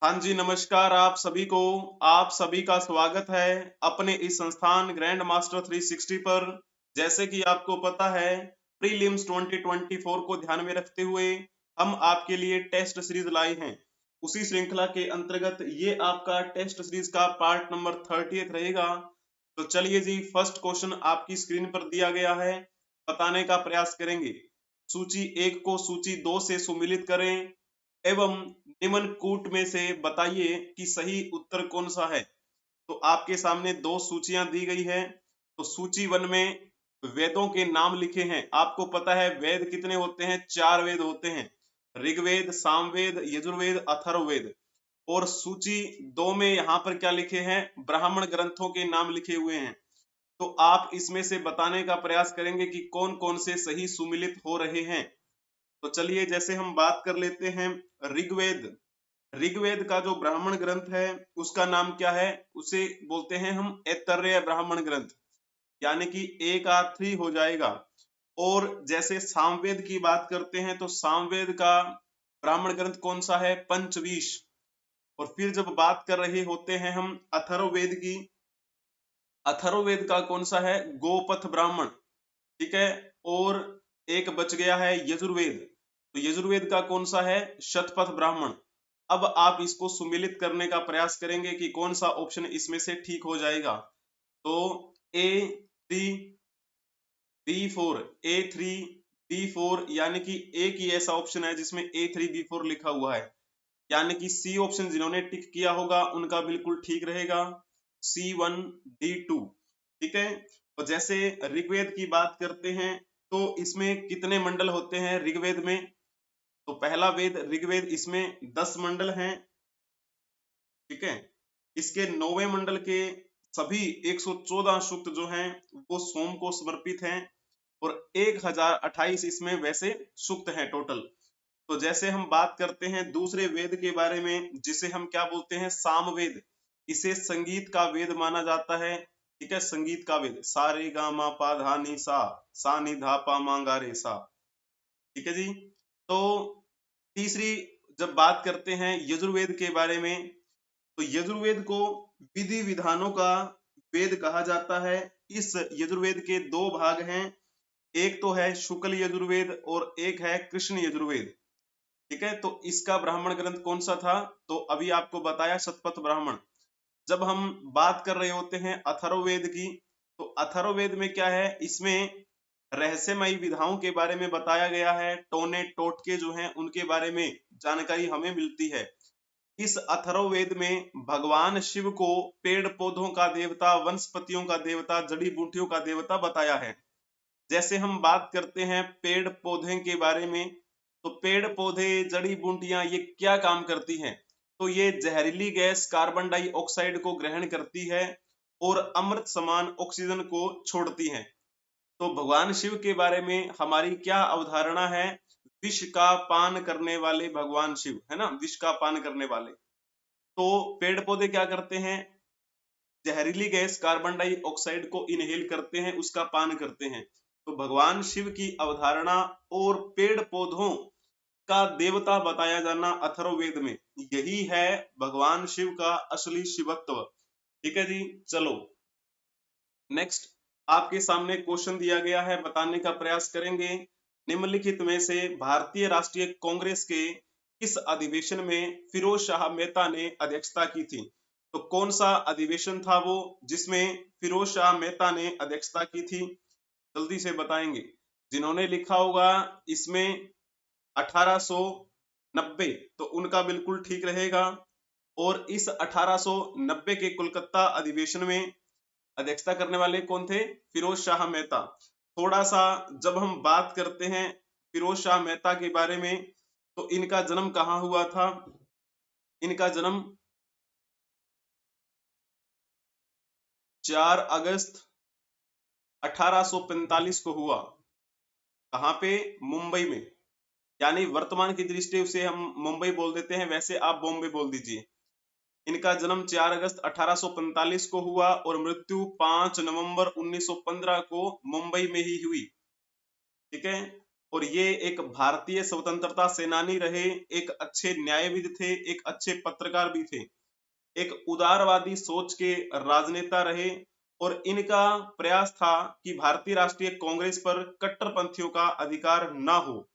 हाँ जी, नमस्कार आप सभी को। आप सभी का स्वागत है अपने इस संस्थान ग्रैंड मास्टर 360 पर। जैसे कि आपको पता है, प्रीलिम्स 2024 को ध्यान में रखते हुए हम आपके लिए टेस्ट सीरीज लाए हैं। उसी श्रृंखला के अंतर्गत ये आपका टेस्ट सीरीज का पार्ट नंबर 30 रहेगा। तो चलिए जी, फर्स्ट क्वेश्चन आपकी स्क्रीन पर दिया गया है, बताने का प्रयास करेंगे। सूची 1 को सूची 2 से सुमिलित करें एवं निम्न कूट में से बताइए कि सही उत्तर कौन सा है। तो आपके सामने दो सूचियां दी गई है। तो सूची 1 में वेदों के नाम लिखे हैं। आपको पता है वेद कितने होते हैं? 4 वेद होते हैं, ऋग्वेद, सामवेद, यजुर्वेद, अथर्ववेद। और सूची 2 में यहाँ पर क्या लिखे हैं? ब्राह्मण ग्रंथों के नाम लिखे हुए हैं। तो आप इसमें से बताने का प्रयास करेंगे कि कौन कौन से सही सुमिलित हो रहे हैं। तो चलिए, जैसे हम बात कर लेते हैं ऋग्वेद। ऋग्वेद का जो ब्राह्मण ग्रंथ है उसका नाम क्या है? उसे बोलते हैं हम ऐतरेय ब्राह्मण ग्रंथ, यानी कि एक आखिरी हो जाएगा। और जैसे सामवेद की बात करते हैं तो सामवेद का ब्राह्मण ग्रंथ कौन सा है? पंचवीश। और फिर जब बात कर रहे होते हैं हम अथर्ववेद की, अथर्ववेद का कौन सा है? गोपथ ब्राह्मण। ठीक है। और एक बच गया है यजुर्वेद। तो यजुर्वेद का कौन सा है? शतपथ ब्राह्मण। अब आप इसको सुमिलित करने का प्रयास करेंगे कि कौन सा ऑप्शन इसमें से ठीक हो जाएगा। तो A3B4 यानी कि एक ही ऐसा ऑप्शन है जिसमें A3B4 लिखा हुआ है, यानी कि सी ऑप्शन जिन्होंने टिक किया होगा उनका बिल्कुल ठीक रहेगा, C1D2। ठीक है। और जैसे ऋग्वेद की बात करते हैं तो इसमें कितने मंडल होते हैं ऋग्वेद में? तो पहला वेद ऋग्वेद, इसमें 10 मंडल हैं। ठीक है। इसके 9वें मंडल के सभी 114 सूक्त जो हैं वो सोम को समर्पित हैं और 1028 इसमें वैसे सूक्त हैं टोटल। तो जैसे हम बात करते हैं दूसरे वेद के बारे में, जिसे हम क्या बोलते हैं? सामवेद। इसे संगीत का वेद माना जाता है। ठीक है, संगीत का वेद। सा रे गा मा पा धा नी सा नी धा पा मा गा रे सा। ठीक है जी। तो तीसरी जब बात करते हैं यजुर्वेद के बारे में, तो यजुर्वेद को विधि विधानों का वेद कहा जाता है। इस यजुर्वेद के दो भाग हैं, एक तो है शुक्ल यजुर्वेद और एक है कृष्ण यजुर्वेद। ठीक है। तो इसका ब्राह्मण ग्रंथ कौन सा था? तो अभी आपको बताया, शतपथ ब्राह्मण। जब हम बात कर रहे होते हैं अथर्ववेद की, तो अथर्ववेद में क्या है? इसमें रहस्यमयी विधाओं के बारे में बताया गया है, टोने टोटके जो हैं उनके बारे में जानकारी हमें मिलती है। इस अथर्ववेद में भगवान शिव को पेड़ पौधों का देवता, वनस्पतियों का देवता, जड़ी बूटियों का देवता बताया है। जैसे हम बात करते हैं पेड़ पौधे के बारे में, तो पेड़ पौधे, जड़ी बूटियां ये क्या काम करती हैं? तो ये जहरीली गैस कार्बन डाइऑक्साइड को ग्रहण करती है और अमृत समान ऑक्सीजन को छोड़ती हैं। तो भगवान शिव के बारे में हमारी क्या अवधारणा है? विष का पान करने वाले भगवान शिव, है ना, विष का पान करने वाले। तो पेड़ पौधे क्या करते हैं? जहरीली गैस कार्बन डाइऑक्साइड को इनहेल करते हैं, उसका पान करते हैं। तो भगवान शिव की अवधारणा और पेड़ पौधों का देवता बताया जाना अथर्ववेद में, यही है भगवान शिव का असली शिवत्व। ठीक है जी। चलो नेक्स्ट, आपके सामने क्वेश्चन दिया गया है, बताने का प्रयास करेंगे। निम्नलिखित में से भारतीय राष्ट्रीय कांग्रेस के किस अधिवेशन में फिरोज शाह मेहता ने अध्यक्षता की थी? तो कौन सा अधिवेशन था वो जिसमें फिरोज शाह मेहता ने अध्यक्षता की थी? जल्दी से बताएंगे। जिन्होंने लिखा होगा इसमें 1890, तो उनका बिल्कुल ठीक रहेगा। और इस 1890 के कोलकाता अधिवेशन में अध्यक्षता करने वाले कौन थे? फिरोज शाह मेहता। थोड़ा सा जब हम बात करते हैं फिरोज शाह मेहता के बारे में, तो इनका जन्म कहाँ हुआ था? इनका जन्म 4 अगस्त 1845 को हुआ। कहाँ पे? मुंबई में। यानी वर्तमान की दृष्टि से हम मुंबई बोल देते हैं, वैसे आप बॉम्बे बोल दीजिए। इनका जन्म 4 अगस्त 1845 को हुआ और मृत्यु 5 नवंबर 1915 को मुंबई में ही हुई। ठीक है। और ये एक भारतीय स्वतंत्रता सेनानी रहे, एक अच्छे न्यायविद थे, एक अच्छे पत्रकार भी थे, एक उदारवादी सोच के राजनेता रहे। और इनका प्रयास था कि भारतीय राष्ट्रीय कांग्रेस पर कट्टरपंथियों का अधिकार ना हो।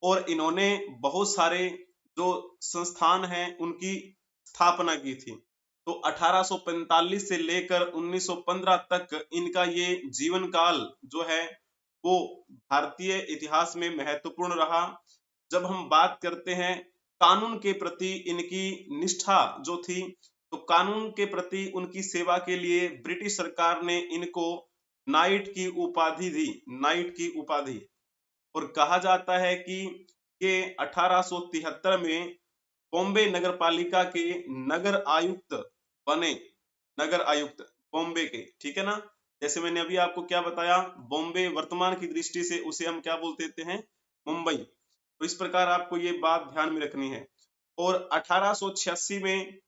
और इन्होंने बहुत सारे जो संस्थान हैं उनकी स्थापना की थी। तो 1845 से लेकर 1915 तक इनका ये जीवन काल जो है वो भारतीय इतिहास में महत्वपूर्ण रहा। जब हम बात करते हैं कानून के प्रति इनकी निष्ठा जो थी, तो कानून के प्रति उनकी सेवा के लिए ब्रिटिश सरकार ने इनको नाइट की उपाधि दी, नाइट की उपाधि। और कहा जाता है कि ये 1873 में बॉम्बे नगर पालिका के नगर आयुक्त बने, नगर आयुक्त बॉम्बे के, ठीक है ना। जैसे मैंने अभी आपको क्या बताया, बॉम्बे वर्तमान की दृष्टि से उसे हम क्या बोलते देते हैं, मुंबई। तो इस प्रकार आपको ये बात ध्यान में रखनी है। और 1886 में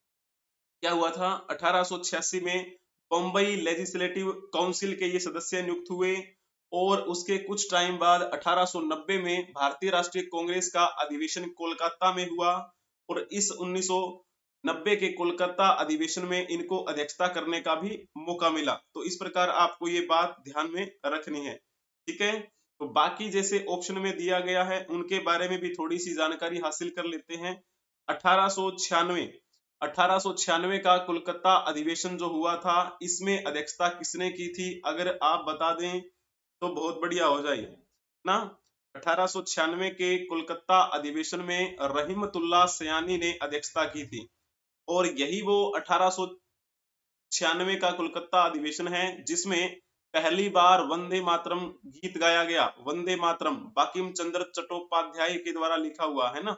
क्या हुआ था, 1886 में बम्बई लेजिस्लेटिव काउंसिल के ये सदस्य नियुक्त हुए। और उसके कुछ टाइम बाद 1890 में भारतीय राष्ट्रीय कांग्रेस का अधिवेशन कोलकाता में हुआ। और इस 1990 के कोलकाता अधिवेशन में इनको अध्यक्षता करने का भी मौका मिला। तो इस प्रकार आपको ये बात ध्यान में रखनी है, ठीक है। तो बाकी जैसे ऑप्शन में दिया गया है उनके बारे में भी थोड़ी सी जानकारी हासिल कर लेते हैं। 1896 का कोलकाता अधिवेशन जो हुआ था, इसमें अध्यक्षता किसने की थी, अगर आप बता दें तो बहुत बढ़िया हो जाए ना। 1896 के कोलकाता अधिवेशन में रहीमतुल्लाह सयानी ने अध्यक्षता की थी। और यही वो 1896 का कोलकाता अधिवेशन है जिसमें पहली बार वंदे मातरम गीत गाया गया। वंदे मातरम बंकिम चंद्र चट्टोपाध्याय के द्वारा लिखा हुआ है ना।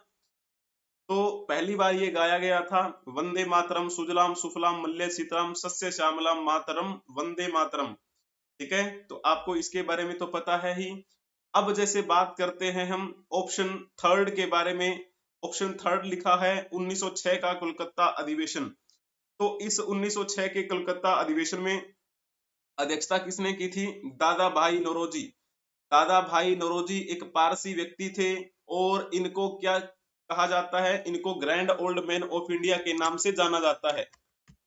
तो पहली बार ये गाया गया था, वंदे मातरम सुजलाम सुफलाम मल्य सीतराम सस्य श्यामलाम मातरम वंदे मातरम, ठीक है। तो आपको इसके बारे में तो पता है ही। अब जैसे बात करते हैं हम ऑप्शन थर्ड के बारे में। ऑप्शन थर्ड लिखा है 1906 का कोलकाता अधिवेशन। तो इस 1906 के कोलकाता अधिवेशन में अध्यक्षता किसने की थी, दादा भाई नौरोजी। दादा भाई नौरोजी एक पारसी व्यक्ति थे और इनको क्या कहा जाता है, इनको grand old man of India के नाम से जाना जाता है।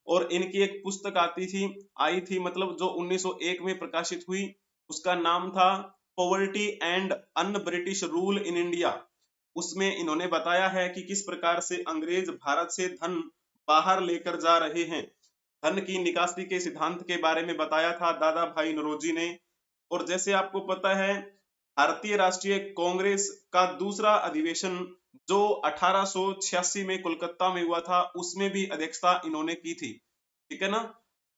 और इनकी एक पुस्तक आई थी मतलब जो 1901 में प्रकाशित हुई, उसका नाम था poverty and un British rule in India. उसमें इन्होंने बताया है कि किस प्रकार से अंग्रेज भारत से धन बाहर लेकर जा रहे हैं। धन की निकासी के सिद्धांत के बारे में बताया था दादा भाई नौरोजी ने। और जैसे आपको पता है भारतीय राष्ट्रीय कांग्रेस का दूसरा अधिवेशन जो 1886 में कोलकाता में हुआ था, उसमें भी अध्यक्षता इन्होंने की थी, ठीक है ना।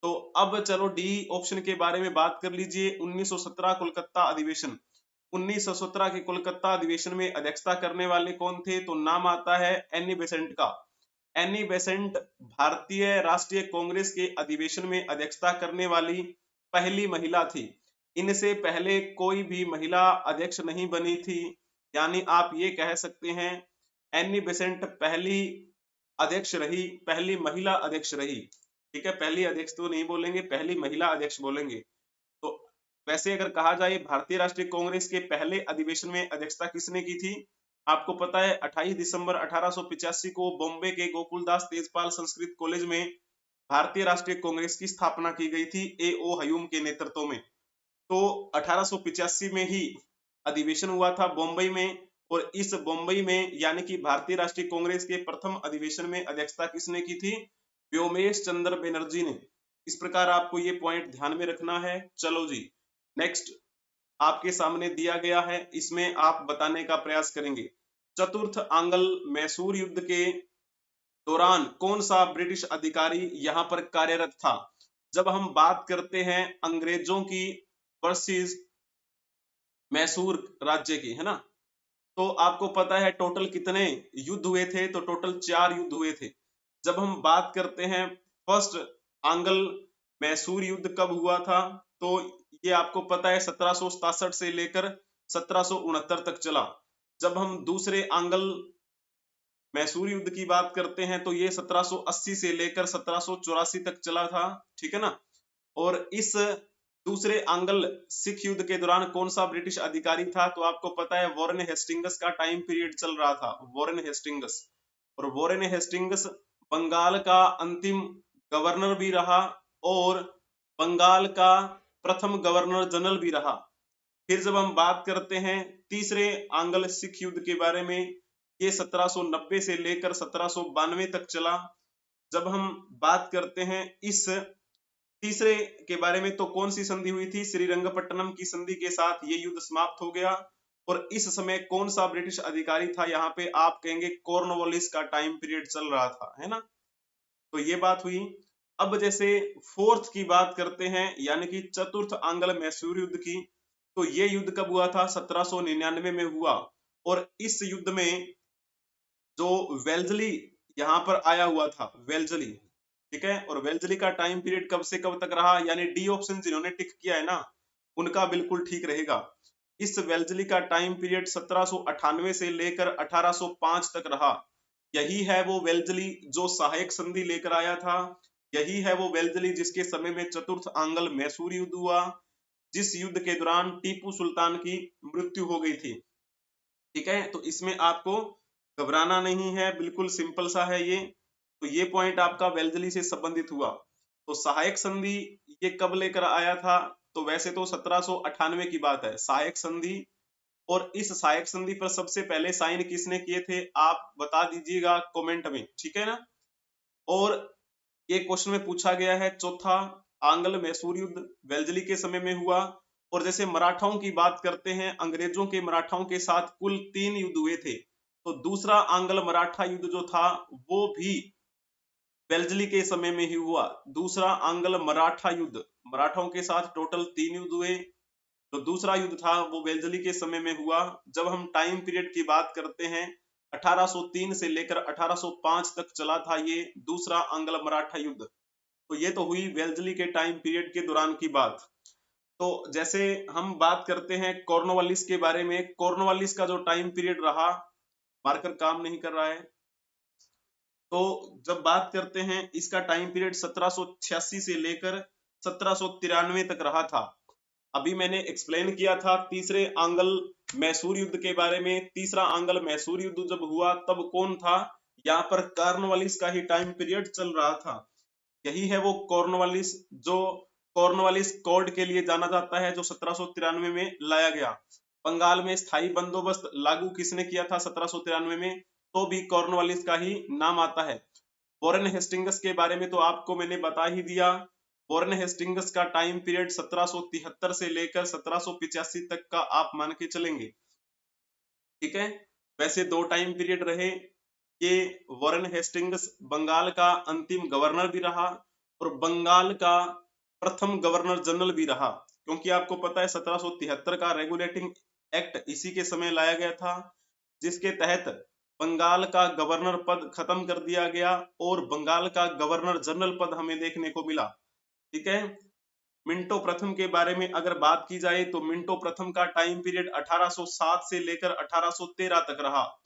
तो अब चलो डी ऑप्शन के बारे में बात कर लीजिए। 1917 कोलकाता अधिवेशन। 1917 के कोलकाता अधिवेशन में अध्यक्षता करने वाले कौन थे, तो नाम आता है एनी बेसेंट का। एनी बेसेंट भारतीय राष्ट्रीय कांग्रेस के अधिवेशन में अध्यक्षता करने वाली पहली महिला थी। इनसे पहले कोई भी महिला अध्यक्ष नहीं बनी थी, यानी आप ये कह सकते हैं एनी बेसेंट पहली अध्यक्ष रही, पहली महिला अध्यक्ष रही, ठीक है। पहली अध्यक्ष तो नहीं बोलेंगे, पहली महिला अध्यक्ष बोलेंगे। तो वैसे अगर कहा जाए भारतीय राष्ट्रीय कांग्रेस के पहले अधिवेशन में अध्यक्षता किसने की थी, आपको पता है 28 दिसंबर 1885 को बॉम्बे के गोकुलदास तेजपाल संस्कृत कॉलेज में भारतीय राष्ट्रीय कांग्रेस की स्थापना की गई थी ए ओ हयूम के नेतृत्व में। तो 1885 में ही अधिवेशन हुआ था बॉम्बई में। और इस बॉम्बई में यानी कि भारतीय राष्ट्रीय कांग्रेस के प्रथम अधिवेशन में अध्यक्षता किसने की थी, व्योमेश चंद्र बनर्जी ने। इस प्रकार आपको ये पॉइंट ध्यान में रखना है। चलो जी नेक्स्ट आपके सामने दिया गया है, इसमें आप बताने का प्रयास करेंगे। चतुर्थ आंग्ल मैसूर युद्ध के दौरान कौन सा ब्रिटिश अधिकारी यहाँ पर कार्यरत था। जब हम बात करते हैं अंग्रेजों की वर्सेस मैसूर राज्य की, है ना, तो आपको पता है टोटल कितने युद्ध हुए थे, तो टोटल 4 युद्ध हुए थे। जब हम बात करते हैं फर्स्ट आंग्ल मैसूर युद्ध कब हुआ था, तो ये आपको पता है 1767 से लेकर 1769 तक चला। जब हम दूसरे आंग्ल मैसूर युद्ध की बात करते हैं तो ये 1780 से लेकर 1784 तक चला था, ठीक है ना। और इस दूसरे आंग्ल सिख युद्ध के दौरान कौन सा ब्रिटिश अधिकारी था? तो आपको पता है वॉरेन हेस्टिंग्स का टाइम पीरियड चल रहा था, वॉरेन हेस्टिंग्स। और वॉरेन हेस्टिंग्स बंगाल का अंतिम गवर्नर भी रहा और बंगाल का प्रथम गवर्नर जनरल भी रहा। फिर जब हम बात करते हैं तीसरे आंग्ल सिख युद्ध के बारे में, ये 1790 से लेकर 1792 तक चला। जब हम बात करते हैं इस तीसरे के बारे में, तो कौन सी संधि हुई थी? श्रीरंगपट्टनम की संधि के साथ ये युद्ध समाप्त हो गया। और इस समय कौन सा ब्रिटिश अधिकारी था? यहाँ पे आप कहेंगे कॉर्नवालिस का टाइम पीरियड चल रहा था, है ना। तो ये बात हुई। अब जैसे फोर्थ की बात करते हैं, यानी कि चतुर्थ आंग्ल मैसूर युद्ध की, तो ये युद्ध कब हुआ था? 1799 में हुआ। और इस युद्ध में जो वेल्जली यहाँ पर आया हुआ था, वेल्जली, ठीक है। और वेल्जली का टाइम पीरियड कब से कब तक रहा? यानी डी ऑप्शन जिन्होंने टिक किया है ना, उनका बिल्कुल ठीक रहेगा। इस वेल्जली का टाइम पीरियड 1798 से लेकर 1805 तक रहा। यही है वो वेल्जली जो सहायक संधि लेकर आया था। यही है वो वेल्जली जिसके समय में चतुर्थ आंग्ल मैसूर युद्ध हुआ, जिस युद्ध के दौरान टीपू सुल्तान की मृत्यु हो गई थी, ठीक है। तो इसमें आपको घबराना नहीं है, बिल्कुल सिंपल सा है ये। तो ये पॉइंट आपका वेल्जली से संबंधित हुआ। तो सहायक संधि ये कब लेकर आया था? तो वैसे तो 1798 की बात है सहायक संधि। और इस सहायक संधि पर सबसे पहले साइन किसने किए थे? आप बता दीजिएगा कमेंट में, ठीक है ना। और ये क्वेश्चन में पूछा गया है चौथा आंग्ल मैसूर युद्ध वेल्जली के समय में हुआ। और जैसे मराठाओं की बात करते हैं, अंग्रेजों के मराठाओं के साथ कुल 3 युद्ध हुए थे। तो दूसरा आंग्ल मराठा युद्ध जो था वो भी वेल्जली के समय में ही हुआ। दूसरा आंग्ल मराठा युद्ध, मराठाओं के साथ टोटल 3 युद्ध हुए। तो दूसरा युद्ध था वो वेल्जली के समय में हुआ। जब हम टाइम पीरियड की बात करते हैं, 1803 से लेकर 1805 तक चला था ये दूसरा आंग्ल मराठा युद्ध। तो ये तो हुई वेल्जली के टाइम पीरियड के दौरान की बात। तो जैसे हम बात करते हैं कॉर्नवालिस के बारे में, कॉर्नवालिस का जो टाइम पीरियड रहा, मार्कर काम नहीं कर रहा है। तो जब बात करते हैं इसका टाइम पीरियड 1786 से लेकर 1793 तक रहा था। अभी मैंने एक्सप्लेन किया था तीसरे आंग्ल मैसूर युद्ध के बारे में। तीसरा आंग्ल मैसूर युद्ध जब हुआ तब कौन था? यहाँ पर कॉर्नवालिस का ही टाइम पीरियड चल रहा था। यही है वो कॉर्नवालिस जो कॉर्नवालिस कोड के लिए जाना जाता है, जो 1793 में लाया गया। बंगाल में स्थायी बंदोबस्त लागू किसने किया था 1793 में? तो भी कॉर्नवालिस का ही नाम आता है। वॉरेन हेस्टिंग्स के बारे में तो आपको मैंने बता ही दिया। वॉरेन हेस्टिंग्स का टाइम पीरियड 1773 से लेकर 1785 तक का आप मान के चलेंगे, ठीक है। वैसे 2 टाइम पीरियड रहे। ये वॉरेन हेस्टिंग्स बंगाल का अंतिम गवर्नर भी रहा और बंगाल का प्रथम गवर्नर जनरल भी रहा, क्योंकि आपको पता है 1773 का रेगुलेटिंग एक्ट इसी के समय लाया गया था, जिसके तहत बंगाल का गवर्नर पद खत्म कर दिया गया और बंगाल का गवर्नर जनरल पद हमें देखने को मिला, ठीक है। मिंटो प्रथम के बारे में अगर बात की जाए तो मिंटो प्रथम का टाइम पीरियड 1807 से लेकर 1813 तक रहा।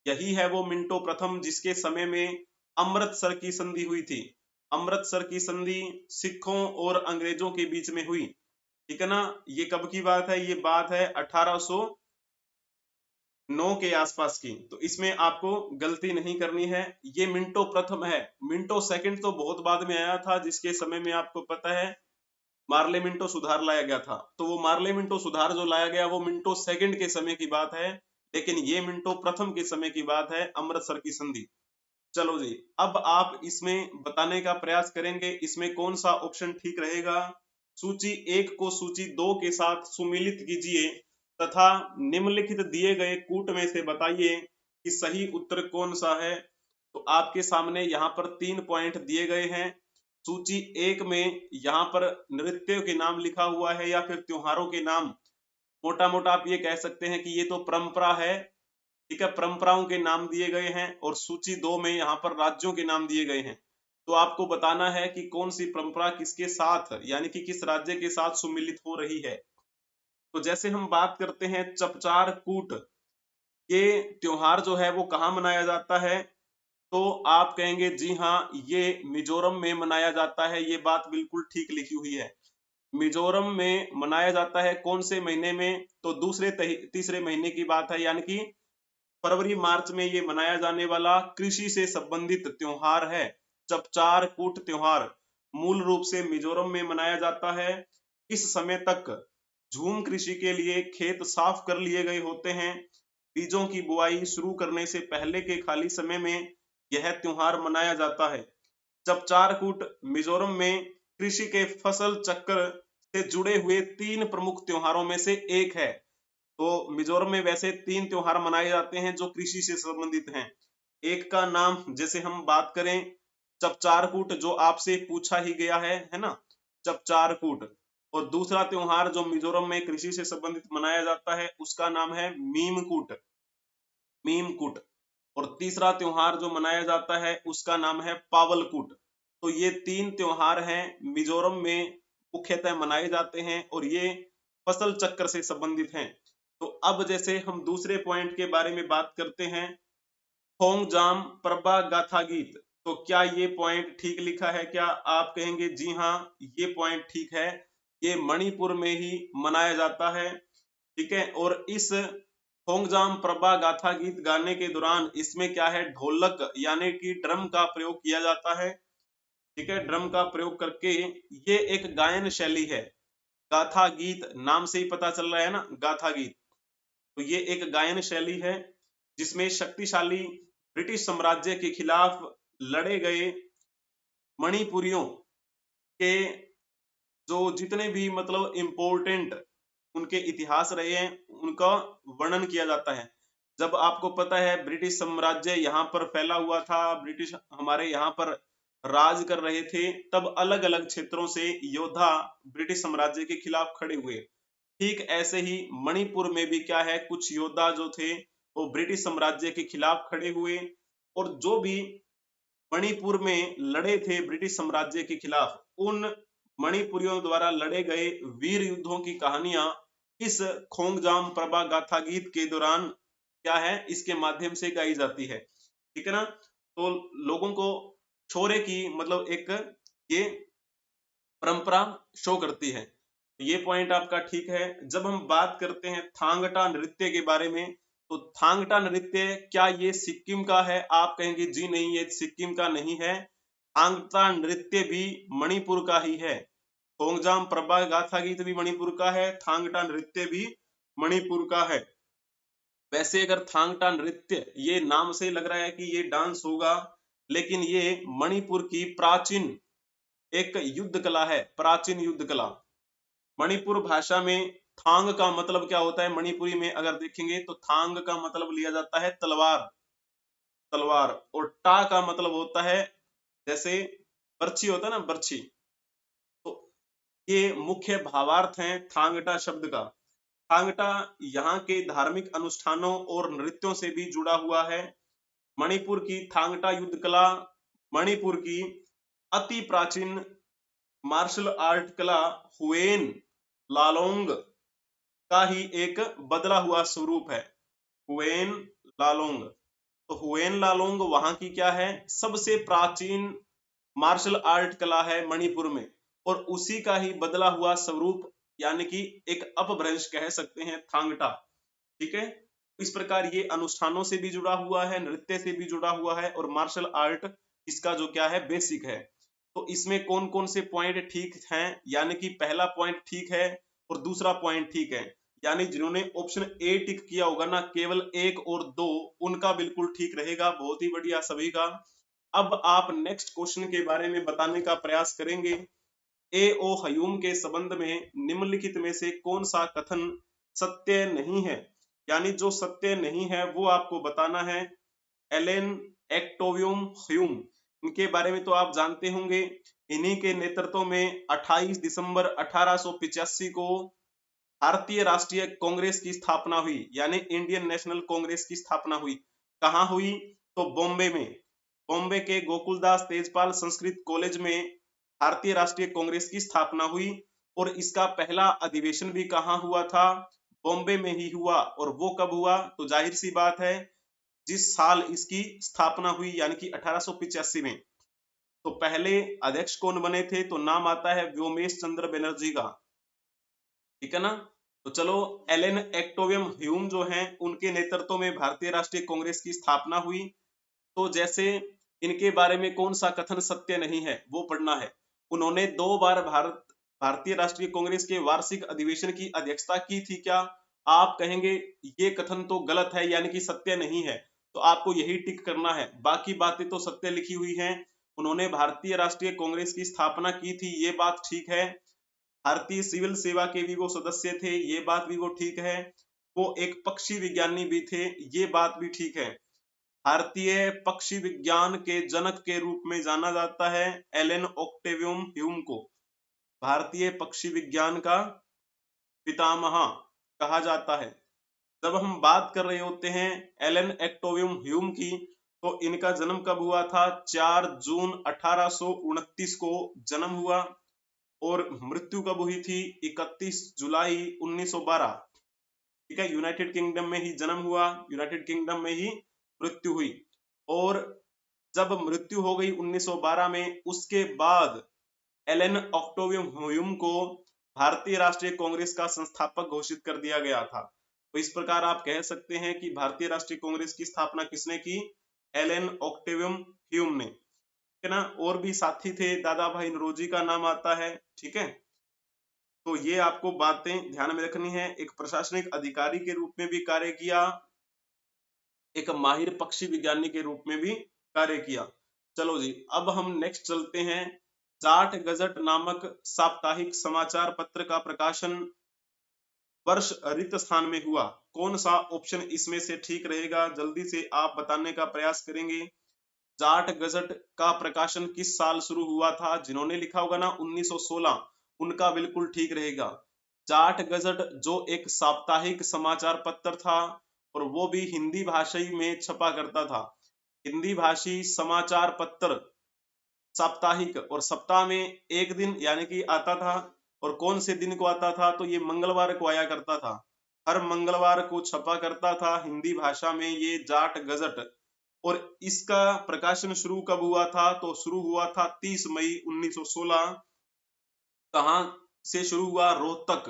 यही है वो मिंटो प्रथम जिसके समय में अमृतसर की संधि हुई थी। अमृतसर की संधि सिखों और अंग्रेजों के बीच में हुई, ठीक है ना। ये कब की बात है? ये बात है 1809 के आसपास की। तो इसमें आपको गलती नहीं करनी है। ये मिंटो प्रथम है। मिंटो सेकंड तो बहुत बाद में आया था, जिसके समय में आपको पता है मार्ले मिंटो सुधार लाया गया था। तो वो मार्ले मिंटो सुधार जो लाया गया वो मिंटो सेकंड के समय की बात है, लेकिन ये मिंटो प्रथम के समय की बात है, अमृतसर की संधि। चलो जी, अब आप इसमें बताने का प्रयास करेंगे इसमें कौन सा ऑप्शन ठीक रहेगा। सूची 1 को सूची 2 के साथ सुमिलित कीजिए तथा निम्नलिखित दिए गए कूट में से बताइए कि सही उत्तर कौन सा है। तो आपके सामने यहाँ पर 3 पॉइंट दिए गए हैं। सूची 1 में यहाँ पर नृत्यों के नाम लिखा हुआ है या फिर त्योहारों के नाम, मोटा मोटा आप ये कह सकते हैं कि ये तो परंपरा है, ठीक है, परंपराओं के नाम दिए गए हैं। और सूची 2 में यहाँ पर राज्यों के नाम दिए गए हैं। तो आपको बताना है कि कौन सी परंपरा किसके साथ, यानी कि किस राज्य के साथ सुमिलित हो रही है। तो जैसे हम बात करते हैं चपचार कूट, ये त्योहार जो है वो कहाँ मनाया जाता है? तो आप कहेंगे जी हाँ, ये मिजोरम में मनाया जाता है। ये बात बिल्कुल ठीक लिखी हुई है। मिजोरम में मनाया जाता है कौन से महीने में, तो दूसरे तीसरे महीने की बात है, यानी कि फरवरी मार्च में ये मनाया जाने वाला कृषि से संबंधित त्योहार है। चपचार कूट त्योहार मूल रूप से मिजोरम में मनाया जाता है। इस समय तक झूम कृषि के लिए खेत साफ कर लिए गए होते हैं। बीजों की बुआई शुरू करने से पहले के खाली समय में यह त्योहार मनाया जाता है। चपचार कूट मिजोरम में कृषि के फसल चक्र से जुड़े हुए 3 प्रमुख त्योहारों में से एक है। तो मिजोरम में वैसे 3 त्योहार मनाए जाते हैं जो कृषि से संबंधित हैं। एक का नाम जैसे हम बात करें चपचार कूट, जो आपसे पूछा ही गया है ना, चपचार कूट। और दूसरा त्योहार जो मिजोरम में कृषि से संबंधित मनाया जाता है उसका नाम है मीमकूट, मीमकूट। और तीसरा त्योहार जो मनाया जाता है उसका नाम है पावलकूट। तो ये 3 त्योहार हैं मिजोरम में मुख्यतः मनाए जाते हैं और ये फसल चक्र से संबंधित हैं। तो अब जैसे हम दूसरे पॉइंट के बारे में बात करते हैं, खोंगजाम प्रभा गाथा गीत। तो क्या ये पॉइंट ठीक लिखा है? क्या आप कहेंगे जी हाँ ये पॉइंट ठीक है, ये मणिपुर में ही मनाया जाता है। ठीक है, और इस खोंगजाम प्रभा गाथा गीत गाने के दौरान इसमें क्या है, ढोलक यानी कि ड्रम का प्रयोग किया जाता है। ठीक है, ड्रम का प्रयोग करके ये एक गायन शैली है। गाथा गीत नाम से ही पता चल रहा है ना, गाथा गीत। तो ये एक गायन शैली है जिसमें शक्तिशाली ब्रिटिश साम्राज्य के खिलाफ लड़े गए मणिपुरियों के जो जितने भी मतलब इम्पोर्टेंट उनके इतिहास रहे हैं उनका वर्णन किया जाता है। जब आपको पता है ब्रिटिश साम्राज्य यहाँ पर फैला हुआ था, ब्रिटिश हमारे यहाँ पर राज कर रहे थे, तब अलग अलग क्षेत्रों से योद्धा ब्रिटिश साम्राज्य के खिलाफ खड़े हुए। ठीक ऐसे ही मणिपुर में भी क्या है, कुछ योद्धा जो थे वो ब्रिटिश साम्राज्य के खिलाफ खड़े हुए। और जो भी मणिपुर में लड़े थे ब्रिटिश साम्राज्य के खिलाफ, उन मणिपुरियों द्वारा लड़े गए वीर युद्धों की कहानियां इस खोंगजाम प्रभा गाथा गीत के दौरान क्या है, इसके माध्यम से गाई जाती है। ठीक है ना, तो लोगों को छोरे की मतलब एक ये परंपरा शो करती है। ये पॉइंट आपका ठीक है। जब हम बात करते हैं थांगटा नृत्य के बारे में, तो थांगटा नृत्य क्या ये सिक्किम का है? आप कहेंगे जी नहीं, ये सिक्किम का नहीं है। थांगटा नृत्य भी मणिपुर का ही है। खोंगजाम प्रभा गाथा गीत भी मणिपुर का है, थांगटा नृत्य भी मणिपुर का है। वैसे अगर थांगटा नृत्य ये नाम से लग रहा है कि ये डांस होगा, लेकिन ये मणिपुर की प्राचीन एक युद्ध कला है, प्राचीन युद्ध कला। मणिपुर भाषा में थांग का मतलब क्या होता है? मणिपुरी में अगर देखेंगे तो थांग का मतलब लिया जाता है तलवार, तलवार। और टा का मतलब होता है जैसे बर्छी होता है ना, बर्छी। तो ये मुख्य भावार्थ हैं थांगटा शब्द का। थांगटा यहाँ के धार्मिक अनुष्ठानों और नृत्यों से भी जुड़ा हुआ है। मणिपुर की थांगटा युद्ध कला मणिपुर की अति प्राचीन मार्शल आर्ट कला हुएन लालोंग का ही एक बदला हुआ स्वरूप है। हुएन लालोंग, तो हुएन लालोंग वहां की क्या है, सबसे प्राचीन मार्शल आर्ट कला है मणिपुर में, और उसी का ही बदला हुआ स्वरूप यानी कि एक अपभ्रंश कह सकते हैं थांगटा। ठीक है, इस प्रकार ये अनुष्ठानों से भी जुड़ा हुआ है, नृत्य से भी जुड़ा हुआ है, और मार्शल आर्ट इसका जो क्या है बेसिक है। तो इसमें कौन कौन से पॉइंट ठीक हैं, यानी कि पहला पॉइंट ठीक है और दूसरा पॉइंट ठीक है, यानी जिन्होंने ऑप्शन ए टिक किया होगा ना, केवल 1 और 2 उनका बिल्कुल ठीक रहेगा। बहुत ही बढ़िया सभी का। अब आप नेक्स्ट क्वेश्चन के बारे में बताने का प्रयास करेंगे। ए ओ हयूम के संबंध में निम्नलिखित में से कौन सा कथन सत्य नहीं है, यानी जो सत्य नहीं है वो आपको बताना है। एलेन एक्टोवियम ह्यूम, इनके बारे में तो आप जानते होंगे। इन्हीं के नेतृत्व में 28 दिसंबर 1885 को भारतीय राष्ट्रीय कांग्रेस की स्थापना हुई, यानी इंडियन नेशनल कांग्रेस की स्थापना हुई। कहाँ हुई? तो बॉम्बे में, बॉम्बे के गोकुलदास तेजपाल संस्कृत कॉलेज में भारतीय राष्ट्रीय कांग्रेस की स्थापना हुई। और इसका पहला अधिवेशन भी कहाँ हुआ था? बॉम्बे में ही हुआ। और वो कब हुआ? तो जाहिर सी बात है जिस साल इसकी स्थापना हुई, यानी कि 1885 में। तो पहले अध्यक्ष कौन बने थे? तो नाम आता है व्योमेश चंद्र बनर्जी का। ठीक है ना। तो चलो, एलन एक्टोवियम ह्यूम जो हैं उनके नेतृत्व में भारतीय राष्ट्रीय कांग्रेस की स्थापना हुई। तो जैसे इनके बारे में कौन सा कथन सत्य नहीं है वो पढ़ना है। उन्होंने 2 बार भारतीय राष्ट्रीय कांग्रेस के वार्षिक अधिवेशन की अध्यक्षता की थी क्या? आप कहेंगे ये कथन तो गलत है, यानी कि सत्य नहीं है, तो आपको यही टिक करना है। बाकी बातें तो सत्य लिखी हुई हैं। उन्होंने भारतीय राष्ट्रीय कांग्रेस की स्थापना की थी, ये बात ठीक है। भारतीय सिविल सेवा के भी वो सदस्य थे, ये बात भी वो ठीक है। वो एक पक्षी विज्ञानी भी थे, ये बात भी ठीक है। भारतीय पक्षी विज्ञान के जनक के रूप में जाना जाता है एलन ऑक्टेवियम ह्यूम को। भारतीय पक्षी विज्ञान का पितामह कहा जाता है। जब हम बात कर रहे होते हैं एलन एक्टोवियम ह्यूम की, तो इनका जन्म कब हुआ था? 4 जून 1829 को जन्म हुआ और मृत्यु कब हुई थी? 31 जुलाई 1912। ठीक है, यूनाइटेड किंगडम में ही जन्म हुआ, यूनाइटेड किंगडम में ही मृत्यु हुई। और जब मृत्यु हो गई 1912 में, उसके बाद एलन ऑक्टेवियम ह्यूम को भारतीय राष्ट्रीय कांग्रेस का संस्थापक घोषित कर दिया गया था। तो इस प्रकार आप कह सकते हैं कि भारतीय राष्ट्रीय कांग्रेस की स्थापना किसने की? एलन ऑक्टेवियम ह्यूम ने, है ना। और भी साथी थे, दादा भाई नौरोजी का नाम आता है। ठीक है, तो ये आपको बातें ध्यान में रखनी है। एक प्रशासनिक अधिकारी के रूप में भी कार्य किया, एक माहिर पक्षी विज्ञानी के रूप में भी कार्य किया। चलो जी, अब हम नेक्स्ट चलते हैं। जाट गजट नामक साप्ताहिक समाचार पत्र का प्रकाशन वर्ष रिक्त स्थान में हुआ। कौन सा ऑप्शन इसमें से ठीक रहेगा? जल्दी से आप बताने का प्रयास करेंगे। जाट गजट का प्रकाशन किस साल शुरू हुआ था? जिन्होंने लिखा होगा ना 1916, उनका बिल्कुल ठीक रहेगा। जाट गजट जो एक साप्ताहिक समाचार पत्र था, और वो भी हिंदी भाषी में छपा करता था। हिंदी भाषी समाचार पत्र साप्ताहिक, और सप्ताह में एक दिन यानी कि आता था। और कौन से दिन को आता था? तो ये मंगलवार को आया करता था। हर मंगलवार को छपा करता था हिंदी भाषा में ये जाट गजट। और इसका प्रकाशन शुरू कब हुआ था? तो शुरू हुआ था 30 मई 1916। कहां से शुरू हुआ? रोहतक।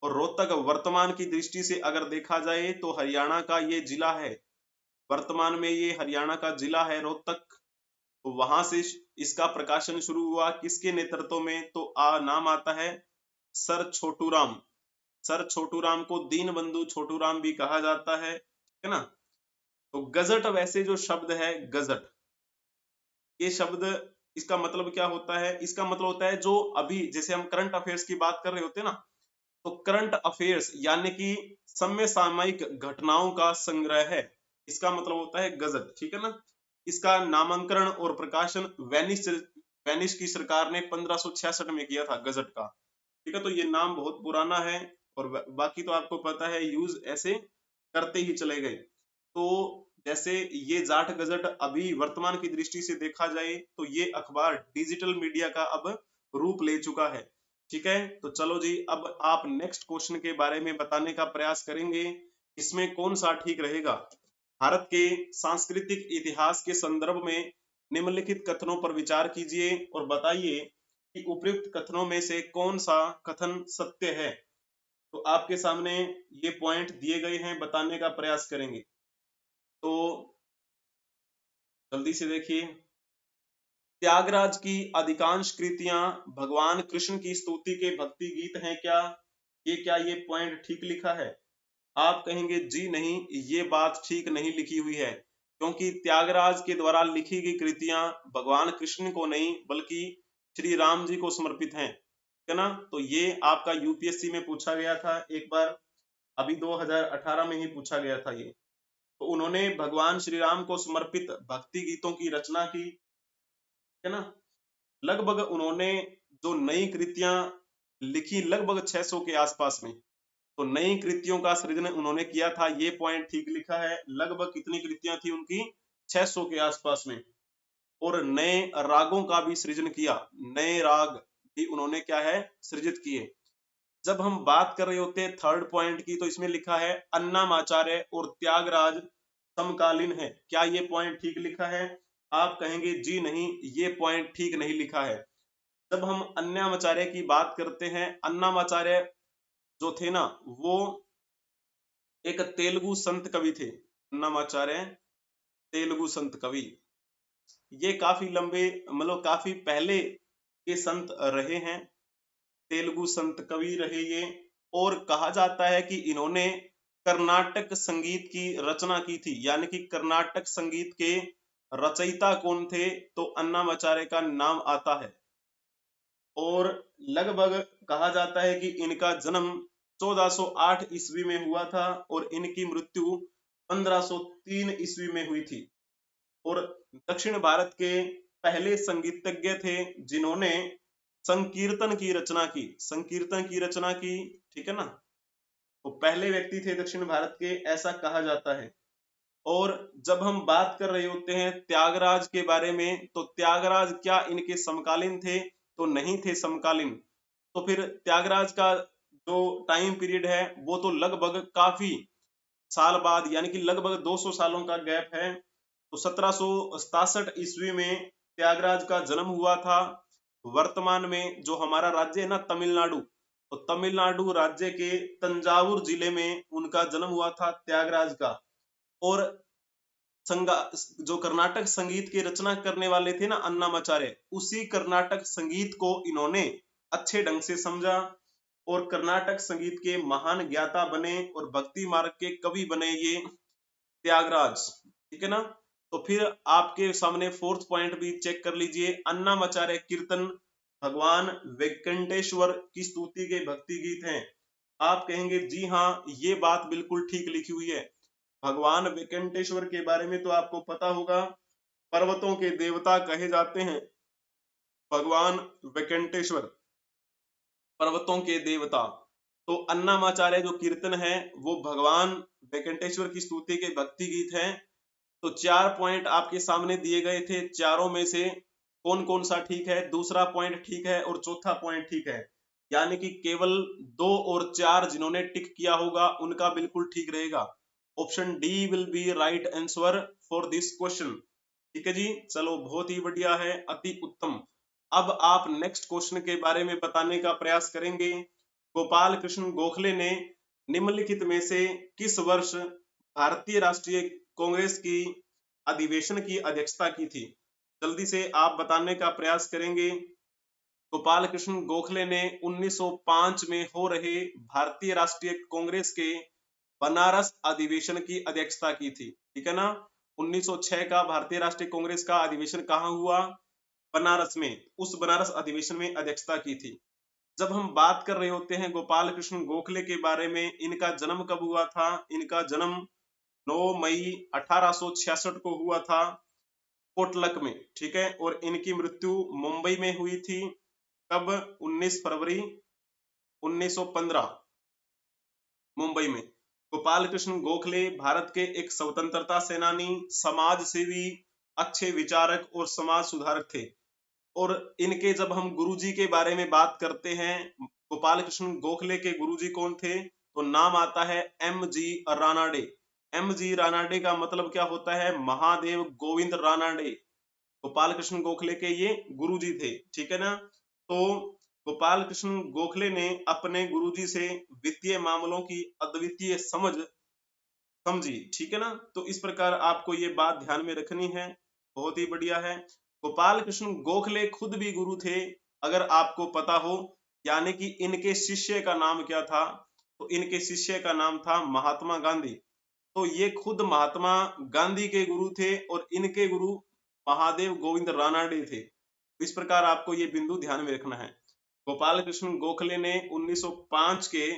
और रोहतक वर्तमान की दृष्टि से अगर देखा जाए तो हरियाणा का ये जिला है। वर्तमान में ये हरियाणा का जिला है रोहतक। तो वहां से इसका प्रकाशन शुरू हुआ। किसके नेतृत्व में? तो नाम आता है सर छोटूराम। सर छोटूराम को दीन बंधु छोटूराम भी कहा जाता है ना। तो गजट वैसे जो शब्द है गजट, ये शब्द इसका मतलब क्या होता है? इसका मतलब होता है जो अभी, जैसे हम करंट अफेयर्स की बात कर रहे होते हैं ना, तो करंट अफेयर्स यानी कि समय सामयिक घटनाओं का संग्रह है, इसका मतलब होता है गजट। ठीक है ना। इसका नामांकन और प्रकाशन वेनिस की सरकार ने 1566 में किया था गजट का। ठीक है, तो ये नाम बहुत पुराना है, और बाकी तो आपको पता है यूज ऐसे करते ही चले गए। तो जैसे ये जाट गजट अभी वर्तमान की दृष्टि से देखा जाए तो ये अखबार डिजिटल मीडिया का अब रूप ले चुका है। ठीक है, तो चलो जी, अब आप नेक्स्ट क्वेश्चन के बारे में बताने का प्रयास करेंगे। इसमें कौन सा ठीक रहेगा? भारत के सांस्कृतिक इतिहास के संदर्भ में निम्नलिखित कथनों पर विचार कीजिए और बताइए कि उपयुक्त कथनों में से कौन सा कथन सत्य है। तो आपके सामने ये पॉइंट दिए गए हैं, बताने का प्रयास करेंगे। तो जल्दी से देखिए। त्यागराज की अधिकांश कृतियां भगवान कृष्ण की स्तुति के भक्ति गीत हैं क्या? ये पॉइंट ठीक लिखा है? आप कहेंगे जी नहीं, ये बात ठीक नहीं लिखी हुई है, क्योंकि त्यागराज के द्वारा लिखी गई कृतियां भगवान कृष्ण को नहीं बल्कि श्री राम जी को समर्पित हैं, है ना। तो ये आपका यूपीएससी में पूछा गया था एक बार, अभी 2018 में ही पूछा गया था ये। तो उन्होंने भगवान श्री राम को समर्पित भक्ति गीतों की रचना की, है ना। लगभग उन्होंने जो नई कृतियां लिखी लगभग 600 के आसपास में, तो नई कृतियों का सृजन उन्होंने किया था, ये पॉइंट ठीक लिखा है। लगभग कितनी कृतियां थी उनकी? 600 के आसपास में। और नए रागों का भी सृजन किया, नए राग भी उन्होंने क्या है सृजित किए। जब हम बात कर रहे होते हैं थर्ड पॉइंट की, तो इसमें लिखा है अन्नामाचार्य और त्यागराज समकालीन है, क्या ये पॉइंट ठीक लिखा है? आप कहेंगे जी नहीं, ये पॉइंट ठीक नहीं लिखा है। जब हम अन्नामाचार्य की बात करते हैं, अन्नामाचार्य जो थे ना वो एक तेलुगु संत कवि थे, अन्नामाचार्य तेलुगु संत कवि। ये काफी लंबे मतलब काफी पहले के संत रहे हैं, तेलुगु संत कवि रहे ये। और कहा जाता है कि इन्होंने कर्नाटक संगीत की रचना की थी, यानी कि कर्नाटक संगीत के रचयिता कौन थे, तो अन्नामाचार्य का नाम आता है। और लगभग कहा जाता है कि इनका जन्म 1408 ईस्वी में हुआ था और इनकी मृत्यु 1503 ईस्वी में हुई थी। और दक्षिण भारत के पहले संगीतज्ञ थे जिन्होंने संकीर्तन की रचना की, संकीर्तन की रचना की, ठीक है ना। तो पहले व्यक्ति थे दक्षिण भारत के, ऐसा कहा जाता है। और जब हम बात कर रहे होते हैं त्यागराज के बारे में, तो त्यागराज क्या इनके समकालीन थे, तो नहीं थे समकालीन। तो फिर त्यागराज का जो टाइम पीरियड है वो तो लगभग काफी साल बाद, यानी कि लगभग 200 सालों का गैप है। तो 1767 ईस्वी में त्यागराज का जन्म हुआ था। वर्तमान में जो हमारा राज्य है ना तमिलनाडु, तो तमिलनाडु राज्य के तंजावुर जिले में उनका जन्म हुआ था त्यागराज का। और संगा जो कर्नाटक संगीत की रचना करने वाले थे ना अन्नामाचार्य, उसी कर्नाटक संगीत को इन्होंने अच्छे ढंग से समझा और कर्नाटक संगीत के महान ज्ञाता बने और भक्ति मार्ग के कवि बने ये त्यागराज, ठीक है ना। तो फिर आपके सामने फोर्थ पॉइंट भी चेक कर लीजिए, अन्नामाचार्य कीर्तन भगवान वेंकटेश्वर की स्तुति के भक्ति गीत हैं। आप कहेंगे जी हाँ ये बात बिल्कुल ठीक लिखी हुई है। भगवान वेंकटेश्वर के बारे में तो आपको पता होगा, पर्वतों के देवता कहे जाते हैं भगवान वेंकटेश्वर, पर्वतों के देवता। तो अन्नामाचार्य जो कीर्तन है वो भगवान वेंकटेश्वर की स्तुति के भक्ति गीत हैं। तो 4 पॉइंट आपके सामने दिए गए थे, चारों में से कौन कौन सा ठीक है, दूसरा पॉइंट ठीक है और चौथा पॉइंट ठीक है। यानी कि केवल 2 और 4 जिन्होंने टिक किया होगा उनका बिल्कुल ठीक रहेगा। Option D will be right answer for this question, ठीक है जी। चलो बहुत ही बढ़िया है, अति उत्तम। अब आप नेक्स्ट क्वेश्चन के बारे में बताने का प्रयास करेंगे। गोपाल कृष्ण गोखले ने निम्नलिखित में से किस वर्ष भारतीय राष्ट्रीय कांग्रेस की अधिवेशन की अध्यक्षता की थी? जल्दी से आप बताने का प्रयास करेंगे। गोपाल कृष्ण गोखले ने 1905 में हो रहे भारतीय राष्ट्रीय कांग्रेस के बनारस अधिवेशन की अध्यक्षता की थी, ठीक है ना। 1906 का भारतीय राष्ट्रीय कांग्रेस का अधिवेशन कहाँ हुआ? बनारस में। उस बनारस अधिवेशन में अध्यक्षता की थी। जब हम बात कर रहे होते हैं गोपाल कृष्ण गोखले के बारे में, इनका जन्म कब हुआ था? इनका जन्म 9 मई 1866 को हुआ था कोटलक में, ठीक है। और इनकी मृत्यु मुंबई में हुई थी कब? 19 फरवरी 1915 मुंबई में। गोपाल कृष्ण गोखले भारत के एक स्वतंत्रता सेनानी, समाज सेवी, अच्छे विचारक और समाज सुधारक थे। और इनके जब हम गुरुजी के बारे में बात करते हैं, गोपाल कृष्ण गोखले के गुरुजी कौन थे, तो नाम आता है M G Ranade. M G Ranade का मतलब क्या होता है? महादेव गोविंद रानाडे गोपाल कृष्ण गोखले के ये गुरुजी थे, ठीक है ना। तो गोपाल कृष्ण गोखले ने अपने गुरुजी से वित्तीय मामलों की अद्वितीय समझी, ठीक है ना। तो इस प्रकार आपको ये बात ध्यान में रखनी है, बहुत ही बढ़िया है। गोपाल कृष्ण गोखले खुद भी गुरु थे, अगर आपको पता हो। यानी कि इनके शिष्य का नाम क्या था? तो इनके शिष्य का नाम था महात्मा गांधी। तो ये खुद महात्मा गांधी के गुरु थे और इनके गुरु महादेव गोविंद रानाडे थे। इस प्रकार आपको ये बिंदु ध्यान में रखना है। गोपाल कृष्ण गोखले ने 1905 के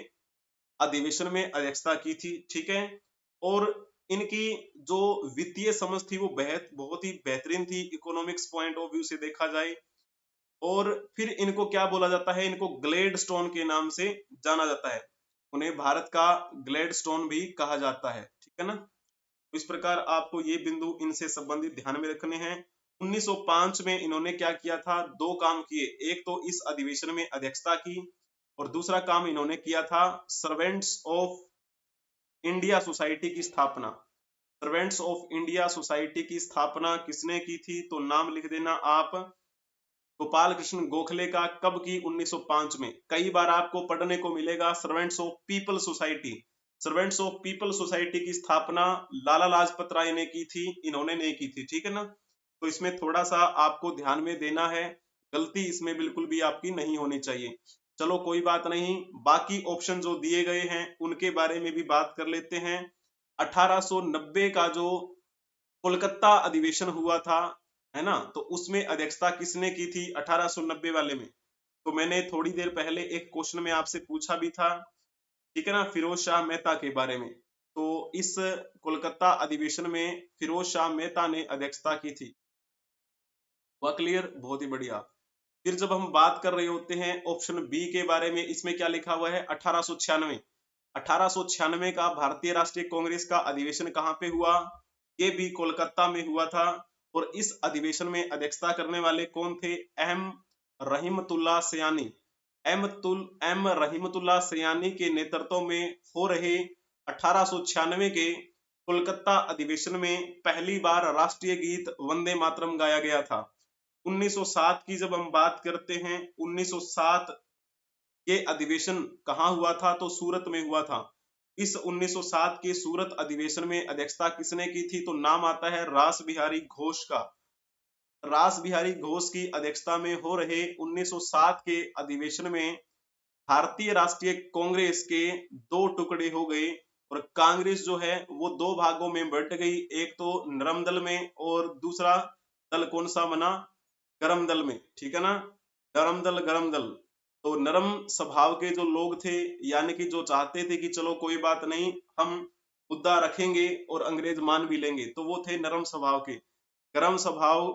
अधिवेशन में अध्यक्षता की थी, ठीक है। और इनकी जो वित्तीय समझ थी वो बहुत ही बेहतरीन थी, इकोनॉमिक्स पॉइंट ऑफ व्यू से देखा जाए। और फिर इनको क्या बोला जाता है? इनको ग्लेडस्टोन के नाम से जाना जाता है, उन्हें भारत का ग्लेडस्टोन भी कहा जाता है, ठीक है ना। इस प्रकार आपको ये बिंदु इनसे संबंधित ध्यान में रखने हैं। 1905 में इन्होंने क्या किया था? 2 काम किए, एक तो इस अधिवेशन में अध्यक्षता की और दूसरा काम इन्होंने किया था सर्वेंट्स ऑफ इंडिया सोसाइटी की स्थापना। सर्वेंट्स ऑफ इंडिया सोसाइटी की स्थापना किसने की थी? तो नाम लिख देना आप, गोपाल कृष्ण गोखले का कब की? 1905 में। कई बार आपको पढ़ने को मिलेगा servants of people society. Servants of people society की स्थापना लाला लाजपत राय ने की थी, इन्होंने नहीं की थी, ठीक है ना। तो इसमें थोड़ा सा आपको ध्यान में देना है, गलती इसमें बिल्कुल भी आपकी नहीं होनी चाहिए। चलो कोई बात नहीं, बाकी ऑप्शन जो दिए गए हैं उनके बारे में भी बात कर लेते हैं। 1890 का जो कोलकाता अधिवेशन हुआ था, है ना, तो उसमें अध्यक्षता किसने की थी 1890 वाले में? तो मैंने थोड़ी देर पहले एक क्वेश्चन में आपसे पूछा भी था, ठीक है ना, फिरोज शाह मेहता के बारे में। तो इस कोलकाता अधिवेशन में फिरोज शाह मेहता ने अध्यक्षता की थी। वह क्लियर? बहुत ही बढ़िया। फिर जब हम बात कर रहे होते हैं ऑप्शन बी के बारे में, इसमें क्या लिखा हुआ है? 1896। 1896 का भारतीय राष्ट्रीय कांग्रेस का अधिवेशन कहाँ पे हुआ? ये भी कोलकाता में हुआ था। और इस अधिवेशन में अध्यक्षता करने वाले कौन थे? एम रहीमतुल्लाह सयानी। एम रहीमतुल्लाह सयानी के नेतृत्व में हो रहे 1896 के कोलकाता अधिवेशन में पहली बार राष्ट्रीय गीत वंदे मातरम गाया गया था। 1907 की जब हम बात करते हैं, 1907 ये अधिवेशन कहाँ हुआ था? तो सूरत में हुआ था। इस 1907 के सूरत अधिवेशन में अध्यक्षता किसने की थी? तो नाम आता है रास बिहारी घोष का। रास बिहारी घोष की अध्यक्षता में हो रहे 1907 के अधिवेशन में भारतीय राष्ट्रीय कांग्रेस के दो टुकड़े हो गए और कांग्रेस जो है वो दो भागों में बंट गई, एक तो नरम दल में और दूसरा दल कौन सा बना? गरम दल में, ठीक है ना, गरम दल, गरम दल। तो नरम स्वभाव के जो लोग थे, यानी कि जो चाहते थे कि चलो कोई बात नहीं, हम मुद्दा रखेंगे और अंग्रेज मान भी लेंगे, तो वो थे नरम स्वभाव के। गरम स्वभाव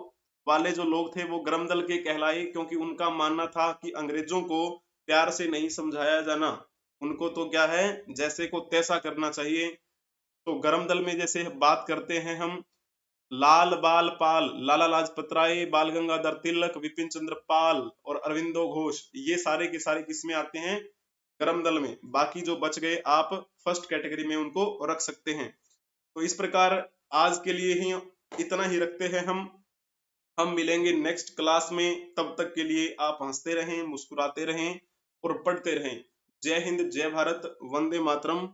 वाले जो लोग थे वो गरम दल के कहलाए, क्योंकि उनका मानना था कि अंग्रेजों को प्यार से नहीं समझाया जाना, उनको तो क्या है, जैसे को तैसा करना चाहिए। तो गरम दल में जैसे बात करते हैं हम, लाल बाल पाल, लाला लाजपत राय, बाल गंगाधर तिलक, विपिन चंद्र पाल और अरविंदो घोष, ये सारे के सारे किसमें आते हैं? गरम दल में। बाकी जो बच गए आप फर्स्ट कैटेगरी में उनको रख सकते हैं। तो इस प्रकार आज के लिए ही इतना ही रखते हैं हम मिलेंगे नेक्स्ट क्लास में। तब तक के लिए आप हंसते रहें, मुस्कुराते रहें और पढ़ते रहें। जय हिंद, जय भारत, वंदे मातरम।